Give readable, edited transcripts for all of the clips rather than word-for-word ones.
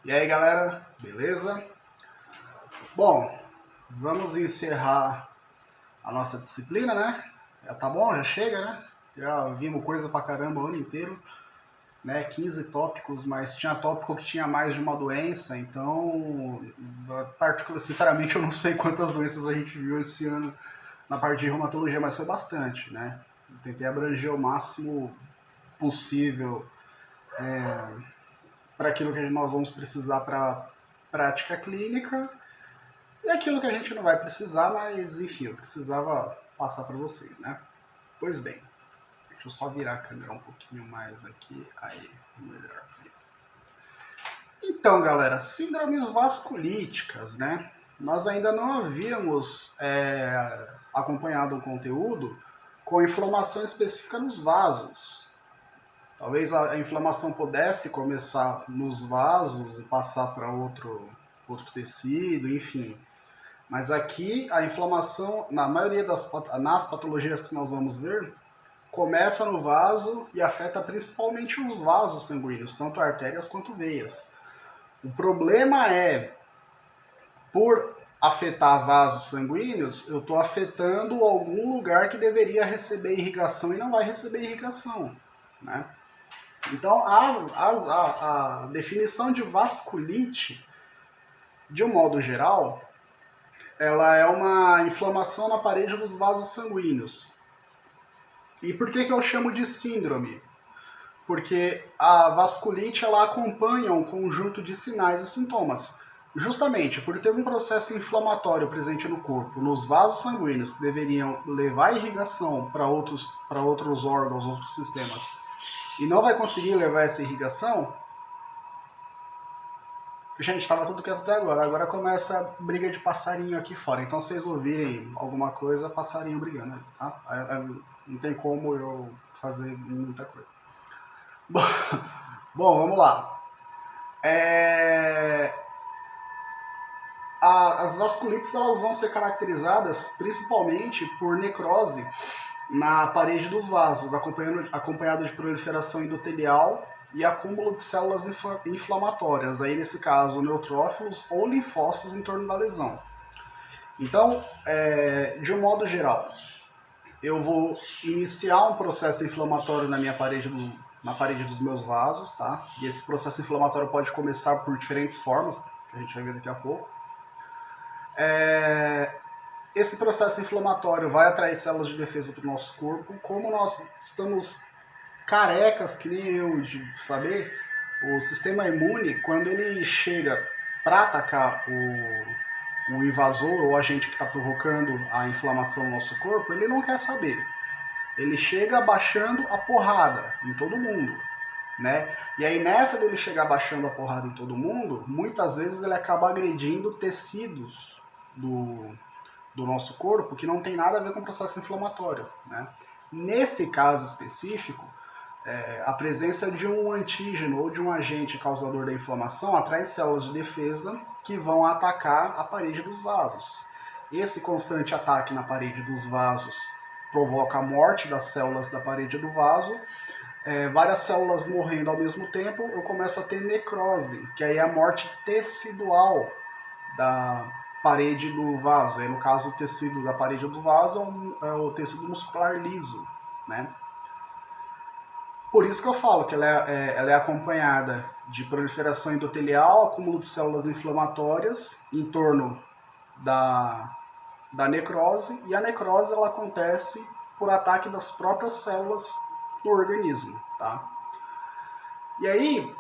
E aí galera, beleza? Bom, vamos encerrar a nossa disciplina, né? Já tá bom, já chega, né? Já vimos coisa pra caramba o ano inteiro, né? 15 tópicos, mas tinha tópico que tinha mais de uma doença, então, sinceramente, eu não sei quantas doenças a gente viu esse ano na parte de reumatologia, mas foi bastante, né? Eu tentei abranger o máximo possível para aquilo que nós vamos precisar para prática clínica e aquilo que a gente não vai precisar, mas enfim, eu precisava passar para vocês, né? Pois bem, deixa eu só virar a câmera um pouquinho mais aqui, aí, melhor. Então, galera, síndromes vasculíticas, né? Nós ainda não havíamos acompanhado o conteúdo com inflamação específica nos vasos. Talvez a inflamação pudesse começar nos vasos e passar para outro tecido, enfim. Mas aqui a inflamação, na maioria nas patologias que nós vamos ver, começa no vaso e afeta principalmente os vasos sanguíneos, tanto artérias quanto veias. O problema é, por afetar vasos sanguíneos, eu estou afetando algum lugar que deveria receber irrigação e não vai receber irrigação, né? Então, a definição de vasculite, de um modo geral, ela é uma inflamação na parede dos vasos sanguíneos. E por que eu chamo de síndrome? Porque a vasculite ela acompanha um conjunto de sinais e sintomas. Justamente por ter um processo inflamatório presente no corpo, nos vasos sanguíneos, que deveriam levar irrigação para outros órgãos, outros sistemas, e não vai conseguir levar essa irrigação. Gente, estava tudo quieto até agora. Agora começa a briga de passarinho aqui fora. Então, se vocês ouvirem alguma coisa, passarinho brigando, tá? Não tem como eu fazer muita coisa. Bom, vamos lá. As vasculites elas vão ser caracterizadas principalmente por necrose na parede dos vasos, acompanhado de proliferação endotelial e acúmulo de células inflamatórias, aí nesse caso neutrófilos ou linfócitos em torno da lesão. Então, de um modo geral, eu vou iniciar um processo inflamatório na parede dos meus vasos, tá? E esse processo inflamatório pode começar por diferentes formas, que a gente vai ver daqui a pouco. Esse processo inflamatório vai atrair células de defesa para o nosso corpo. Como nós estamos carecas, que nem eu, de saber, o sistema imune, quando ele chega para atacar o invasor ou agente que está provocando a inflamação no nosso corpo, ele não quer saber. Ele chega baixando a porrada em todo mundo, né? E aí nessa dele chegar baixando a porrada em todo mundo, muitas vezes ele acaba agredindo tecidos do nosso corpo que não tem nada a ver com o processo inflamatório, né? Nesse caso específico, a presença de um antígeno ou de um agente causador da inflamação atrai células de defesa que vão atacar a parede dos vasos. Esse constante ataque na parede dos vasos provoca a morte das células da parede do vaso. Várias células morrendo ao mesmo tempo, eu começo a ter necrose, que aí é a morte tecidual da parede do vaso. Aí, no caso, o tecido da parede do vaso é o tecido muscular liso, né? Por isso que eu falo que ela é acompanhada de proliferação endotelial, acúmulo de células inflamatórias em torno da necrose, e a necrose ela acontece por ataque das próprias células do organismo, tá? E aí,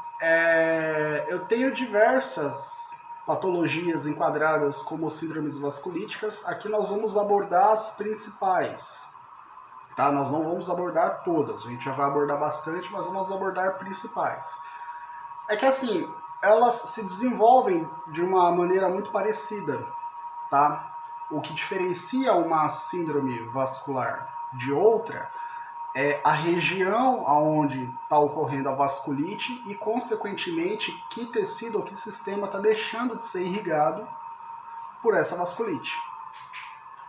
eu tenho diversas patologias enquadradas como síndromes vasculíticas. Aqui nós vamos abordar as principais, tá? Nós não vamos abordar todas, a gente já vai abordar bastante, mas vamos abordar principais. É que assim, elas se desenvolvem de uma maneira muito parecida, tá? O que diferencia uma síndrome vascular de outra é a região onde está ocorrendo a vasculite e, consequentemente, que tecido ou que sistema está deixando de ser irrigado por essa vasculite.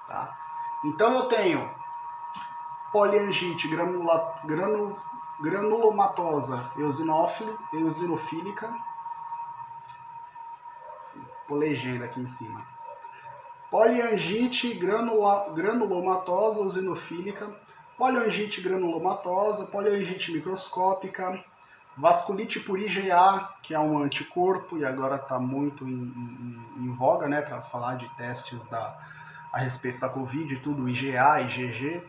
Tá? Então eu tenho poliangite granulomatosa eosinofílica, ficou legenda aqui em cima. Poliangite granulomatosa eosinofílica, poliangite granulomatosa, poliangite microscópica, vasculite por IgA, que é um anticorpo e agora está muito em voga, né, para falar de testes a respeito da Covid e tudo, IgA, IgG.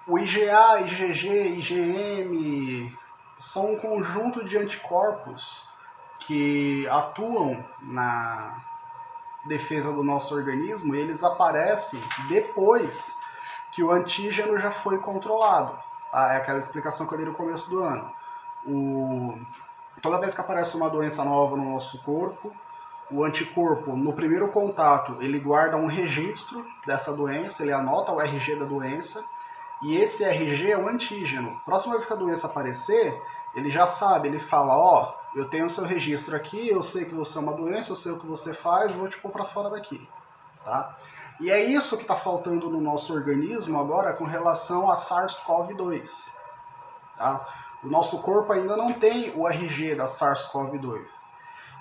O IgA, IgG, IgM são um conjunto de anticorpos que atuam na defesa do nosso organismo e eles aparecem depois que o antígeno já foi controlado. Tá? É aquela explicação que eu dei no começo do ano. Toda vez que aparece uma doença nova no nosso corpo, o anticorpo, no primeiro contato, ele guarda um registro dessa doença, ele anota o RG da doença, e esse RG é o antígeno. Próxima vez que a doença aparecer, ele já sabe, ele fala, ó, eu tenho o seu registro aqui, eu sei que você é uma doença, eu sei o que você faz, vou te pôr para fora daqui. Tá? E é isso que está faltando no nosso organismo agora com relação a SARS-CoV-2. Tá? O nosso corpo ainda não tem o RG da SARS-CoV-2.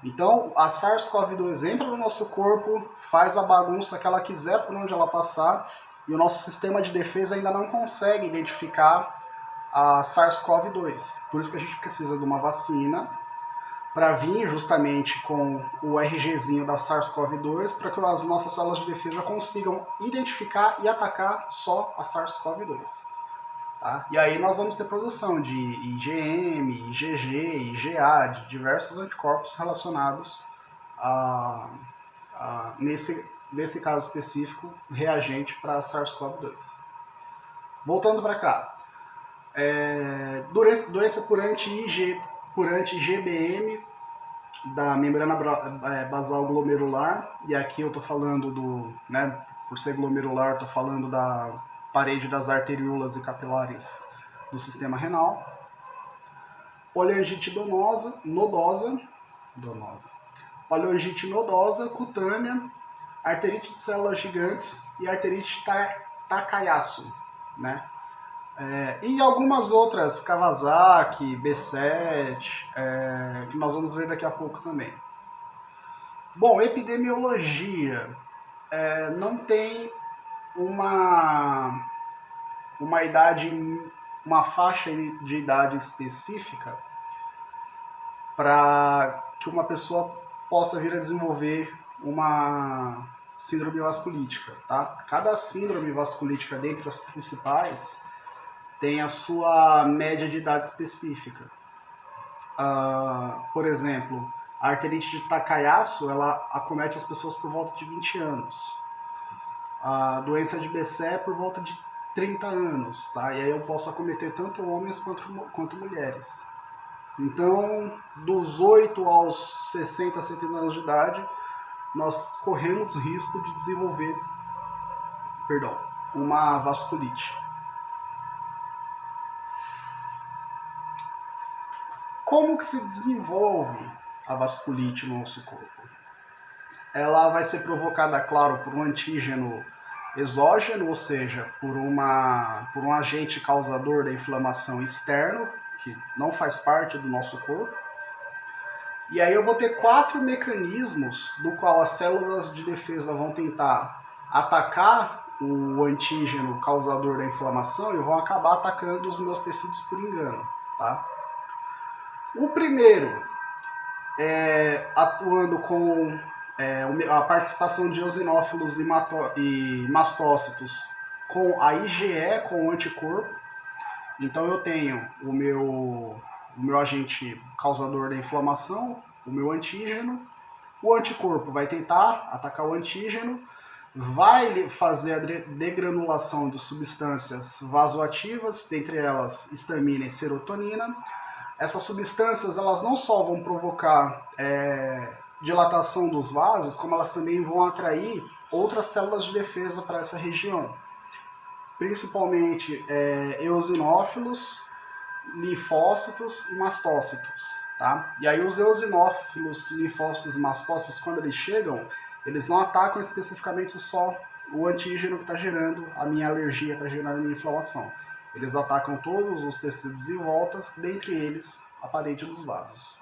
Então, a SARS-CoV-2 entra no nosso corpo, faz a bagunça que ela quiser por onde ela passar, e o nosso sistema de defesa ainda não consegue identificar a SARS-CoV-2. Por isso que a gente precisa de uma vacina para vir justamente com o RGzinho da SARS-CoV-2 para que as nossas células de defesa consigam identificar e atacar só a SARS-CoV-2. Tá? E aí nós vamos ter produção de IgM, IgG, IgA, de diversos anticorpos relacionados nesse caso específico, reagente para SARS-CoV-2. Voltando para cá. Doença por anti-IgBM da membrana basal glomerular, e aqui eu estou falando por ser glomerular, estou falando da parede das arteríolas e capilares do sistema renal. Poliangite nodosa, poliangite nodosa, cutânea, arterite de células gigantes e arterite Takayasu, né? E algumas outras, Kawasaki, B7, que nós vamos ver daqui a pouco também. Bom, epidemiologia. Não tem uma faixa de idade específica para que uma pessoa possa vir a desenvolver uma síndrome vasculítica. Tá? Cada síndrome vasculítica, dentre as principais, tem a sua média de idade específica. Por exemplo, a arterite de Takayasu, ela acomete as pessoas por volta de 20 anos. A doença de Becet por volta de 30 anos. Tá? E aí eu posso acometer tanto homens quanto mulheres. Então, dos 8 aos 60, 70 anos de idade, nós corremos risco de desenvolver uma vasculite. Como que se desenvolve a vasculite no nosso corpo? Ela vai ser provocada, claro, por um antígeno exógeno, ou seja, por um agente causador da inflamação externo, que não faz parte do nosso corpo. E aí eu vou ter 4 mecanismos do qual as células de defesa vão tentar atacar o antígeno causador da inflamação e vão acabar atacando os meus tecidos por engano. Tá? O primeiro é atuando com a participação de eosinófilos e mastócitos com a IgE, com o anticorpo. Então eu tenho o meu agente causador da inflamação, o meu antígeno. O anticorpo vai tentar atacar o antígeno, vai fazer a degranulação de substâncias vasoativas, dentre elas histamina e serotonina. Essas substâncias elas não só vão provocar dilatação dos vasos, como elas também vão atrair outras células de defesa para essa região. Principalmente eosinófilos, linfócitos e mastócitos. Tá? E aí os eosinófilos, linfócitos e mastócitos, quando eles chegam, eles não atacam especificamente só o antígeno que está gerando a minha alergia, está gerando a minha inflamação. Eles atacam todos os tecidos em volta, dentre eles a parede dos vasos.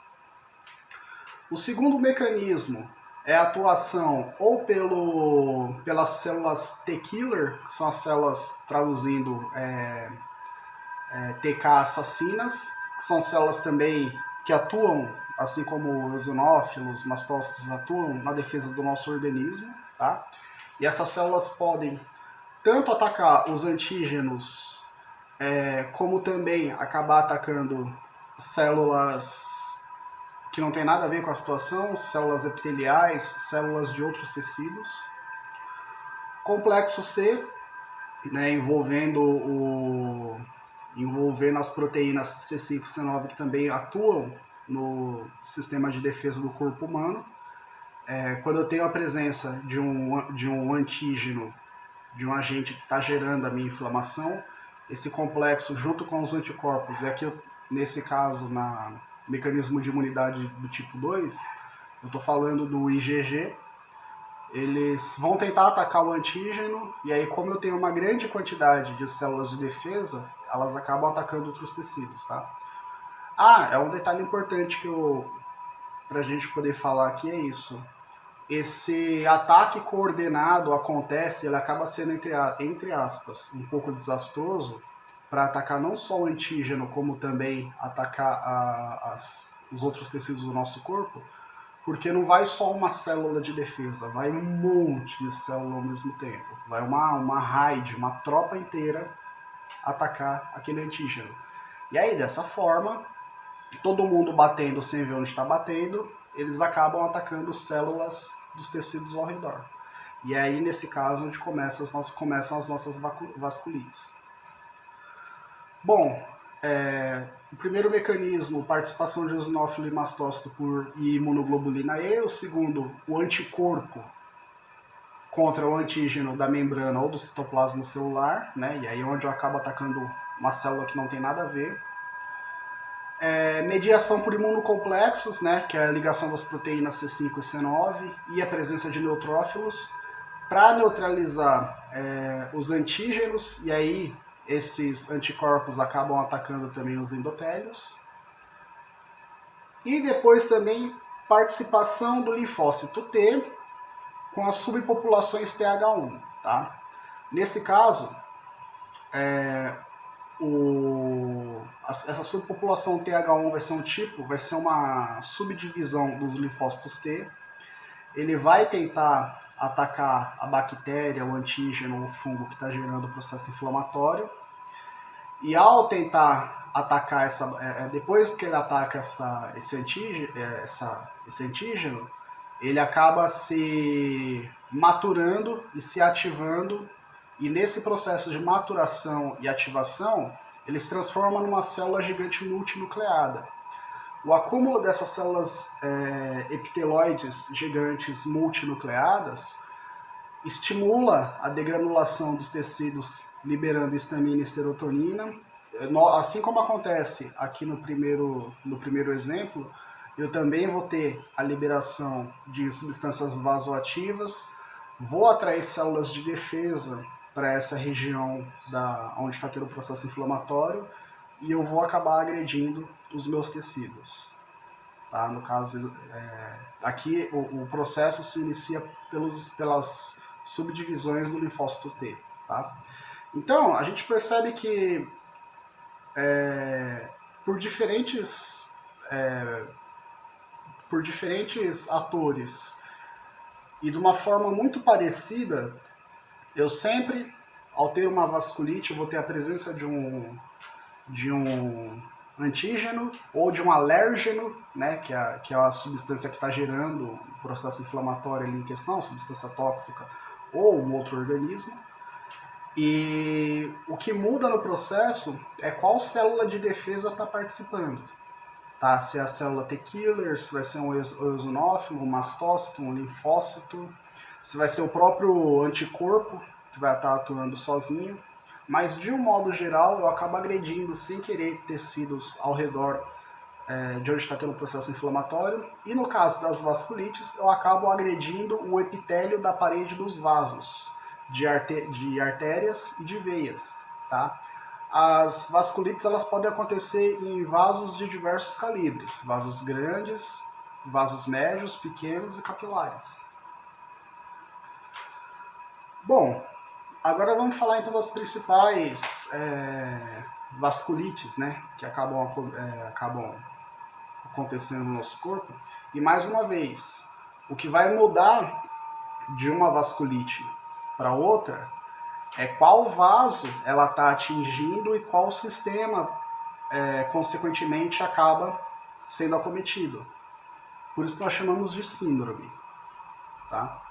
O segundo mecanismo é a atuação ou pelas células T-killer, que são as células, traduzindo, TK assassinas, que são células também que atuam, assim como os eosinófilos, mastócitos atuam na defesa do nosso organismo, tá? E essas células podem tanto atacar os antígenos, como também acabar atacando células que não tem nada a ver com a situação, células epiteliais, células de outros tecidos. Complexo C, né, envolvendo as proteínas C5 e C9 que também atuam no sistema de defesa do corpo humano. Quando eu tenho a presença de um antígeno, de um agente que está gerando a minha inflamação, esse complexo junto com os anticorpos, aqui nesse caso na mecanismo de imunidade do tipo 2, eu estou falando do IgG, eles vão tentar atacar o antígeno, e aí como eu tenho uma grande quantidade de células de defesa, elas acabam atacando outros tecidos, tá? É um detalhe importante pra gente poder falar aqui, é isso. Esse ataque coordenado acontece, ele acaba sendo, entre aspas, um pouco desastroso para atacar não só o antígeno, como também atacar os outros tecidos do nosso corpo, porque não vai só uma célula de defesa, vai um monte de células ao mesmo tempo. Vai uma raid, uma tropa inteira atacar aquele antígeno. E aí, dessa forma, todo mundo batendo sem ver onde está batendo, eles acabam atacando células dos tecidos ao redor. E é aí, nesse caso, onde começam as nossas vasculites. Bom, o primeiro mecanismo, participação de eosinófilo e mastócito e imunoglobulina E. O segundo, o anticorpo contra o antígeno da membrana ou do citoplasma celular, né? E aí onde eu acabo atacando uma célula que não tem nada a ver. Mediação por imunocomplexos, né? Que é a ligação das proteínas C5 e C9 e a presença de neutrófilos para neutralizar os antígenos, e aí esses anticorpos acabam atacando também os endotélios. E depois também participação do linfócito T com as subpopulações TH1. Tá? Nesse caso, essa subpopulação TH1 vai ser uma subdivisão dos linfócitos T. Ele vai tentar atacar a bactéria, o antígeno, o fungo que está gerando o processo inflamatório. E ao tentar atacar depois que ele ataca esse antígeno, ele acaba se maturando e se ativando, e nesse processo de maturação e ativação, ele se transforma numa célula gigante multinucleada. O acúmulo dessas células epiteloides gigantes multinucleadas estimula a degranulação dos tecidos, liberando histamina e serotonina. Assim como acontece aqui no primeiro exemplo, eu também vou ter a liberação de substâncias vasoativas, vou atrair células de defesa para essa região onde está tendo o processo inflamatório, e eu vou acabar agredindo os meus tecidos. Tá? No caso, aqui o processo se inicia pelas subdivisões do linfócito T. Tá? Então, a gente percebe que por diferentes atores e de uma forma muito parecida, eu sempre, ao ter uma vasculite, eu vou ter a presença de um antígeno ou de um alérgeno, né, que é a substância que está gerando o processo inflamatório ali em questão, substância tóxica ou um outro organismo. E o que muda no processo é qual célula de defesa está participando. Tá? Se é a célula T-killer, se vai ser um eosinófilo, um mastócito, um linfócito, se vai ser o próprio anticorpo que vai estar atuando sozinho. Mas de um modo geral, eu acabo agredindo sem querer tecidos ao redor de onde está tendo o processo inflamatório. E no caso das vasculites, eu acabo agredindo o epitélio da parede dos vasos, de artérias e de veias. Tá? As vasculites elas podem acontecer em vasos de diversos calibres, vasos grandes, vasos médios, pequenos e capilares. Bom, agora vamos falar então das principais vasculites, né, que acabam acontecendo no nosso corpo. E mais uma vez, o que vai mudar de uma vasculite para outra é qual vaso ela está atingindo e qual sistema, consequentemente, acaba sendo acometido. Por isso que nós chamamos de síndrome. Tá?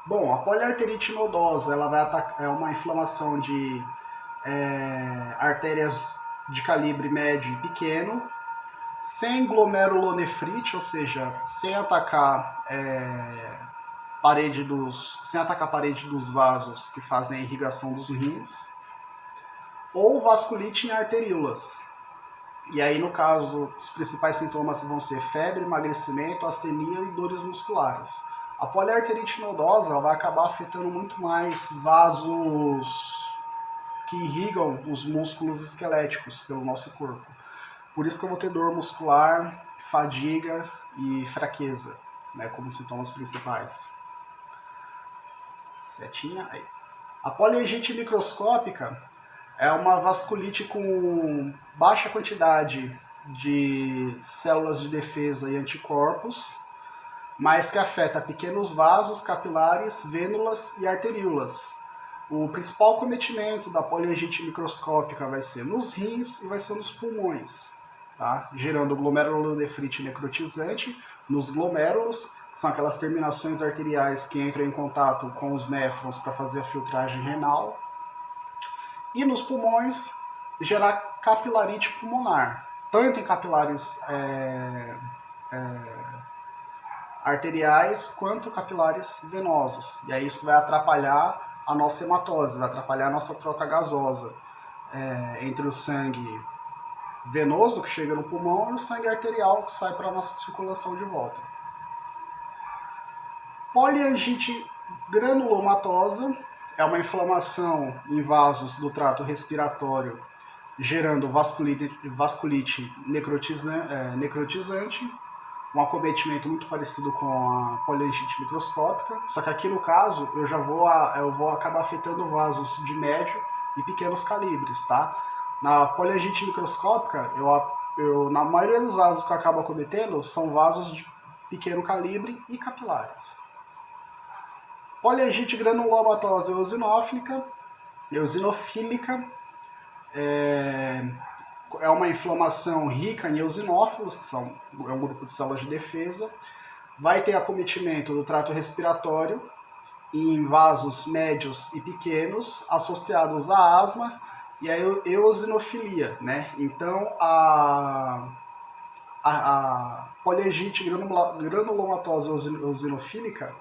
Bom, a poliarterite nodosa ela vai atacar, é uma inflamação de artérias de calibre médio e pequeno, sem glomerulonefrite, ou seja, sem atacar a parede dos vasos que fazem a irrigação dos rins, ou vasculite em arteríolas. E aí, no caso, os principais sintomas vão ser febre, emagrecimento, astenia e dores musculares. A poliarterite nodosa ela vai acabar afetando muito mais vasos que irrigam os músculos esqueléticos pelo nosso corpo. Por isso que eu vou ter dor muscular, fadiga e fraqueza, né, como sintomas principais. Setinha aí. A poliangite microscópica é uma vasculite com baixa quantidade de células de defesa e anticorpos, mas que afeta pequenos vasos, capilares, vênulas e arteríolas. O principal cometimento da poliangite microscópica vai ser nos rins e vai ser nos pulmões, tá? Gerando glomerulonefrite necrotizante nos glomérulos, que são aquelas terminações arteriais que entram em contato com os néfrons para fazer a filtragem renal. E nos pulmões, gerar capilarite pulmonar, tanto em capilares arteriais quanto capilares venosos. E aí isso vai atrapalhar a nossa hematose, vai atrapalhar a nossa troca gasosa entre o sangue venoso que chega no pulmão e o sangue arterial que sai para a nossa circulação de volta. Poliangite granulomatosa é uma inflamação em vasos do trato respiratório, gerando vasculite necrotizante, um acometimento muito parecido com a poliangite microscópica, só que aqui no caso eu vou acabar afetando vasos de médio e pequenos calibres, tá? Na poliangite microscópica, na maioria dos vasos que eu acabo acometendo são vasos de pequeno calibre e capilares. Poliangite granulomatosa eosinofílica é uma inflamação rica em eosinófilos, que é um grupo de células de defesa. Vai ter acometimento do trato respiratório em vasos médios e pequenos, associados à asma e à eosinofilia, né? Então, a poliangite granulomatosa eosinofílica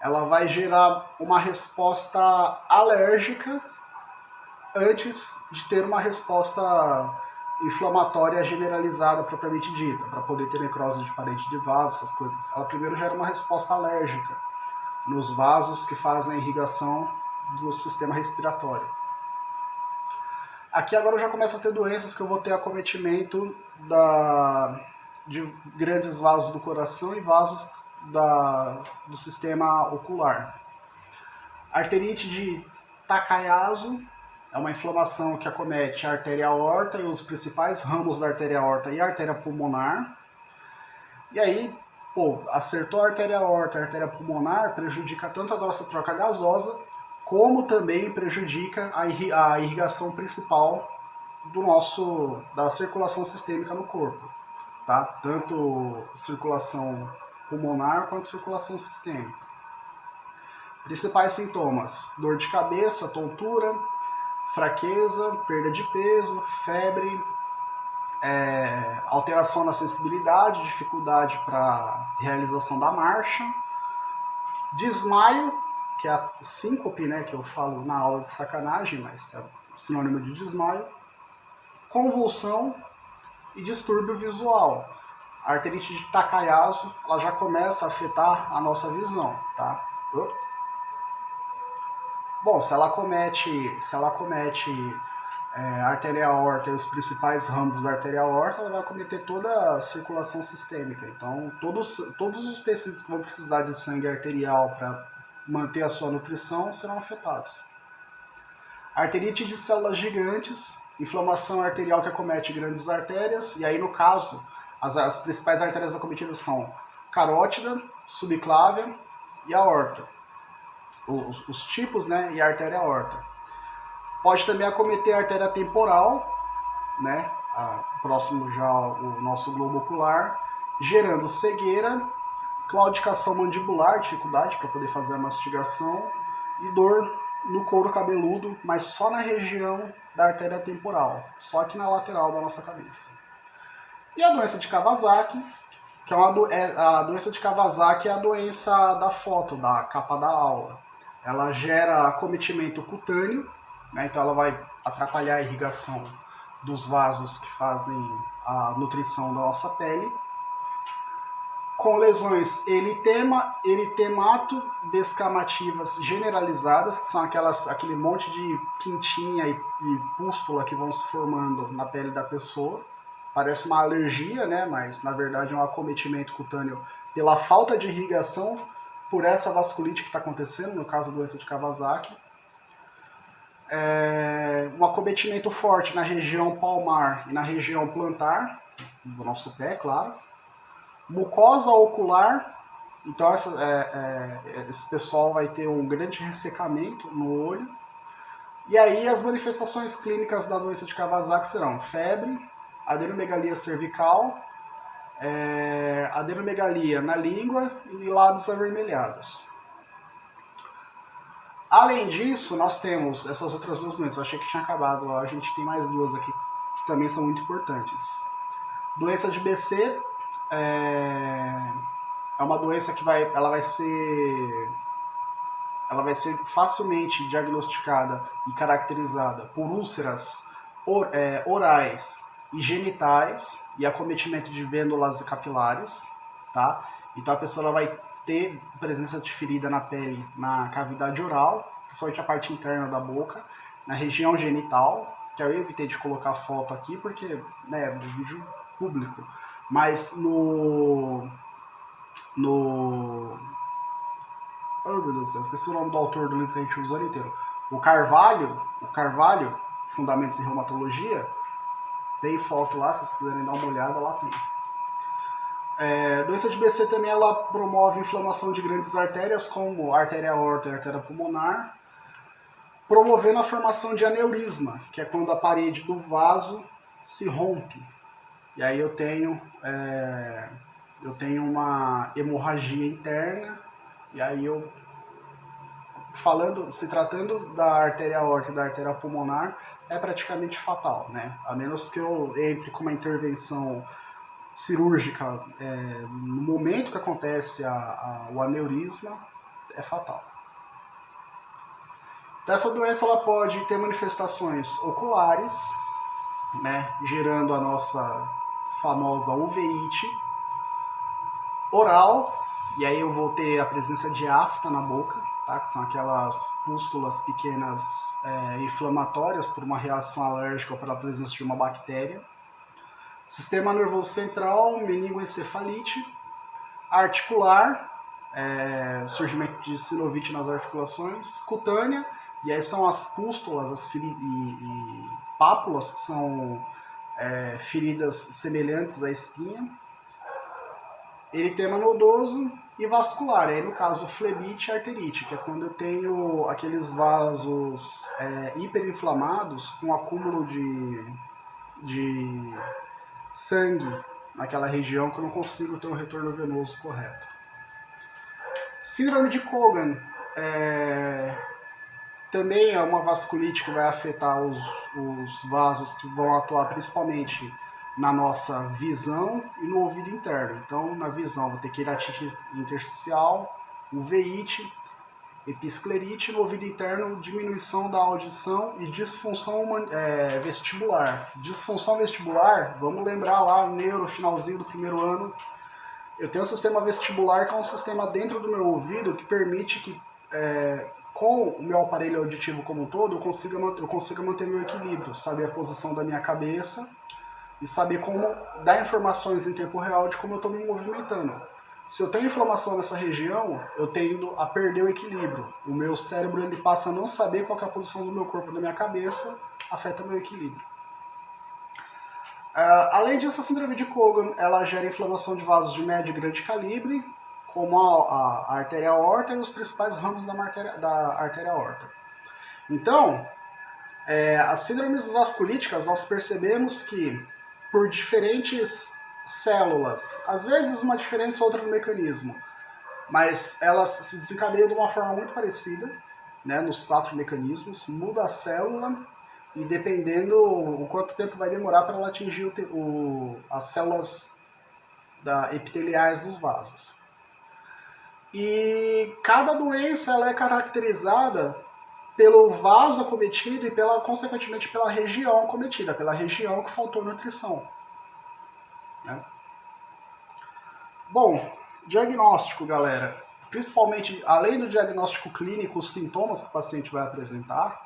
ela vai gerar uma resposta alérgica antes de ter uma resposta inflamatória generalizada propriamente dita, para poder ter necrose de parede de vaso, essas coisas. Ela primeiro gera uma resposta alérgica nos vasos que fazem a irrigação do sistema respiratório. Aqui agora eu já começo a ter doenças que eu vou ter acometimento de grandes vasos do coração e vasos do sistema ocular. Arterite de Takayasu é uma inflamação que acomete a artéria aorta e os principais ramos da artéria aorta e a artéria pulmonar. E aí, acertou a artéria aorta e a artéria pulmonar, prejudica tanto a nossa troca gasosa, como também prejudica a irrigação principal da circulação sistêmica no corpo, tá? Tanto circulação pulmonar quanto circulação sistêmica. Principais sintomas: dor de cabeça, tontura, fraqueza, perda de peso, febre, alteração na sensibilidade, dificuldade para realização da marcha, desmaio, que é a síncope, né, que eu falo na aula de sacanagem, mas é sinônimo de desmaio, convulsão e distúrbio visual. A arterite de Takayasu ela já começa a afetar a nossa visão, tá? Bom, se ela comete a artéria aorta e os principais ramos da artéria aorta, ela vai acometer toda a circulação sistêmica. Então, todos os tecidos que vão precisar de sangue arterial para manter a sua nutrição serão afetados. Arterite de células gigantes, inflamação arterial que acomete grandes artérias, e aí no caso, as principais artérias acometidas são carótida, subclávia e aorta. Os tipos, né, e a artéria aorta. Pode também acometer a artéria temporal, né, próximo já ao nosso globo ocular, gerando cegueira, claudicação mandibular, dificuldade para poder fazer a mastigação, e dor no couro cabeludo, mas só na região da artéria temporal, só aqui na lateral da nossa cabeça. E a doença de Kawasaki, que a doença de Kawasaki é a doença da foto, da capa da aula. Ela gera acometimento cutâneo, né, então ela vai atrapalhar a irrigação dos vasos que fazem a nutrição da nossa pele, com lesões eritemato-descamativas generalizadas, que são aquele monte de pintinha e pústula que vão se formando na pele da pessoa. Parece uma alergia, né? Mas na verdade é um acometimento cutâneo pela falta de irrigação por essa vasculite que está acontecendo, no caso da doença de Kawasaki. Um acometimento forte na região palmar e na região plantar, do nosso pé, claro. Mucosa ocular, então esse pessoal vai ter um grande ressecamento no olho. E aí as manifestações clínicas da doença de Kawasaki serão febre, adenomegalia cervical, adenomegalia na língua e lábios avermelhados. Além disso, nós temos essas outras duas doenças. Eu achei que tinha acabado, a gente tem mais duas aqui que também são muito importantes. Doença de BC é uma doença que ela vai ser facilmente diagnosticada e caracterizada por úlceras orais e genitais e acometimento de vênulas capilares, tá? Então a pessoa vai ter presença de ferida na pele, na cavidade oral, principalmente a parte interna da boca, na região genital, que eu evitei de colocar foto aqui porque, né, é um vídeo público, mas oh meu Deus do céu, esqueci o nome do autor do livro que a gente usou inteiro. O Carvalho, Fundamentos em Reumatologia, tem foto lá, se vocês quiserem dar uma olhada, lá tem. Doença de BC também ela promove inflamação de grandes artérias, como a artéria aorta e a artéria pulmonar, promovendo a formação de aneurisma, que é quando a parede do vaso se rompe. E aí eu tenho uma hemorragia interna, e aí se tratando da artéria aorta e da artéria pulmonar, é praticamente fatal, né? A menos que eu entre com uma intervenção cirúrgica no momento que acontece o aneurisma, é fatal. Então essa doença ela pode ter manifestações oculares, né, gerando a nossa famosa uveíte, oral, e aí eu vou ter a presença de afta na boca, tá, que são aquelas pústulas pequenas inflamatórias por uma reação alérgica ou pela presença de uma bactéria. Sistema nervoso central, meningoencefalite, articular, surgimento de sinovite nas articulações, cutânea, e aí são as pústulas e pápulas, que são feridas semelhantes à espinha, eritema nodoso e vascular, aí no caso flebite e arterite, que é quando eu tenho aqueles vasos hiperinflamados com acúmulo de sangue naquela região que eu não consigo ter um retorno venoso correto. Síndrome de Cogan também é uma vasculite que vai afetar os vasos que vão atuar principalmente na nossa visão e no ouvido interno. Então, na visão, vou ter queratite intersticial, uveíte, episclerite, no ouvido interno, diminuição da audição e disfunção vestibular. Disfunção vestibular, vamos lembrar lá, neuro, finalzinho do primeiro ano, eu tenho um sistema vestibular que é um sistema dentro do meu ouvido que permite que com o meu aparelho auditivo como um todo, eu consiga manter meu equilíbrio, saber a posição da minha cabeça e saber como dar informações em tempo real de como eu estou me movimentando. Se eu tenho inflamação nessa região, eu tendo a perder o equilíbrio. O meu cérebro ele passa a não saber qual é a posição do meu corpo e da minha cabeça, afeta meu equilíbrio. Além disso, a síndrome de Cogan ela gera inflamação de vasos de médio e grande calibre, como a artéria aorta e os principais ramos da artéria aorta. Então, as síndromes vasculíticas, nós percebemos que por diferentes células, às vezes uma diferença ou outra no mecanismo, mas elas se desencadeiam de uma forma muito parecida, né, nos 4 mecanismos, muda a célula e dependendo o quanto tempo vai demorar para ela atingir as células epiteliais dos vasos. E cada doença ela é caracterizada pelo vaso acometido e consequentemente pela região acometida, pela região que faltou nutrição. Né? Bom, diagnóstico, galera. Principalmente, além do diagnóstico clínico, os sintomas que o paciente vai apresentar,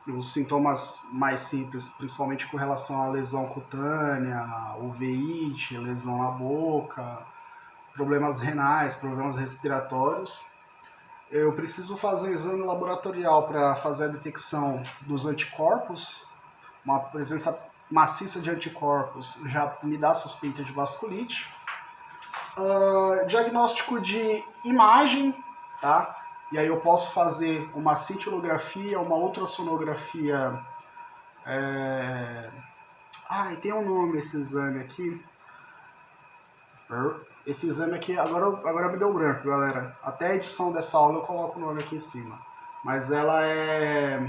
os sintomas mais simples, principalmente com relação à lesão cutânea, uveíte, lesão na boca, problemas renais, problemas respiratórios. Eu preciso fazer exame laboratorial para fazer a detecção dos anticorpos. Uma presença maciça de anticorpos já me dá suspeita de vasculite. Diagnóstico de imagem, tá? E aí eu posso fazer uma cintilografia, uma ultrassonografia. E tem um nome esse exame aqui. Esse exame aqui, agora me deu branco, galera. Até a edição dessa aula eu coloco o nome aqui em cima. Mas ela é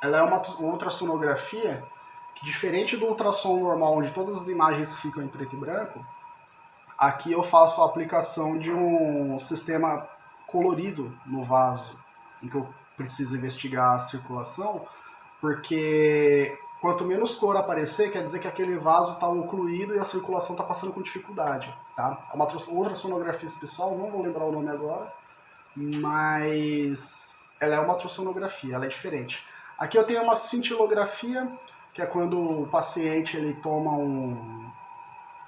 uma ultrassonografia que, diferente do ultrassom normal, onde todas as imagens ficam em preto e branco, aqui eu faço a aplicação de um sistema colorido no vaso, em que eu preciso investigar a circulação, porque quanto menos cor aparecer, quer dizer que aquele vaso está ocluído e a circulação está passando com dificuldade. Tá? É uma ultrassonografia especial, não vou lembrar o nome agora, mas ela é uma ultrassonografia, ela é diferente. Aqui eu tenho uma cintilografia, que é quando o paciente ele toma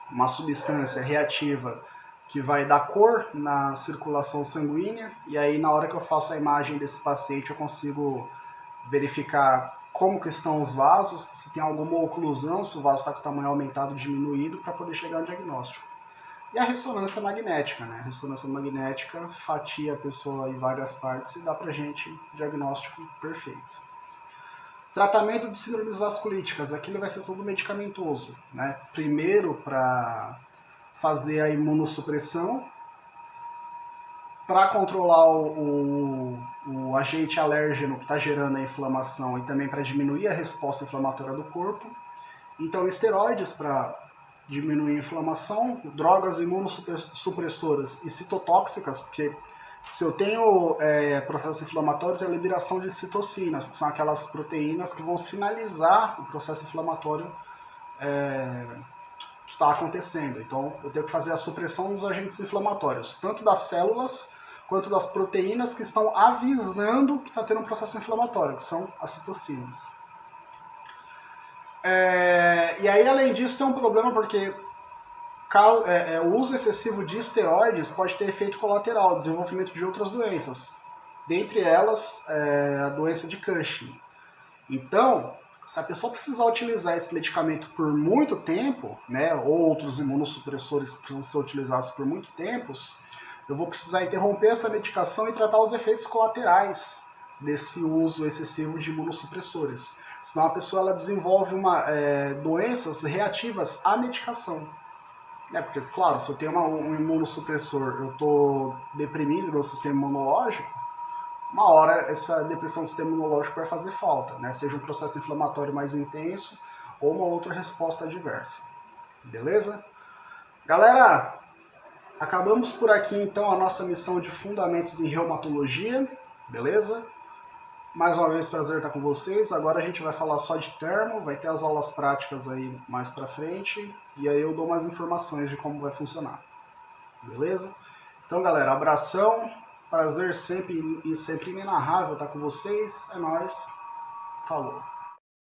uma substância reativa que vai dar cor na circulação sanguínea, e aí na hora que eu faço a imagem desse paciente eu consigo verificar como que estão os vasos, se tem alguma oclusão, se o vaso está com o tamanho aumentado ou diminuído, para poder chegar ao diagnóstico. E a ressonância magnética, né? A ressonância magnética fatia a pessoa em várias partes e dá pra gente diagnóstico perfeito. Tratamento de síndromes vasculíticas, aquilo vai ser tudo medicamentoso, né? Primeiro para fazer a imunossupressão, para controlar o agente alérgeno que está gerando a inflamação e também para diminuir a resposta inflamatória do corpo. Então, esteroides para diminuir a inflamação, drogas imunossupressoras e citotóxicas, porque se eu tenho processo inflamatório, tem a liberação de citocinas, que são aquelas proteínas que vão sinalizar o processo inflamatório que está acontecendo. Então, eu tenho que fazer a supressão dos agentes inflamatórios, tanto das células quanto das proteínas que estão avisando que está tendo um processo inflamatório, que são as citocinas. E aí, além disso, tem um problema porque o uso excessivo de esteroides pode ter efeito colateral, desenvolvimento de outras doenças, dentre elas a doença de Cushing. Então, se a pessoa precisar utilizar esse medicamento por muito tempo, né, ou outros imunossupressores precisam ser utilizados por muito tempo, eu vou precisar interromper essa medicação e tratar os efeitos colaterais desse uso excessivo de imunossupressores. Senão a pessoa ela desenvolve doenças reativas à medicação. Porque, claro, se eu tenho um imunossupressor, eu estou deprimindo meu sistema imunológico, uma hora essa depressão do sistema imunológico vai fazer falta, né? Seja um processo inflamatório mais intenso ou uma outra resposta adversa. Beleza? Galera, acabamos por aqui então a nossa missão de fundamentos em reumatologia, beleza? Mais uma vez, prazer estar com vocês. Agora a gente vai falar só de termo, vai ter as aulas práticas aí mais pra frente, e aí eu dou mais informações de como vai funcionar. Beleza? Então, galera, abração, Prazer sempre inenarrável estar com vocês. É nóis. Falou.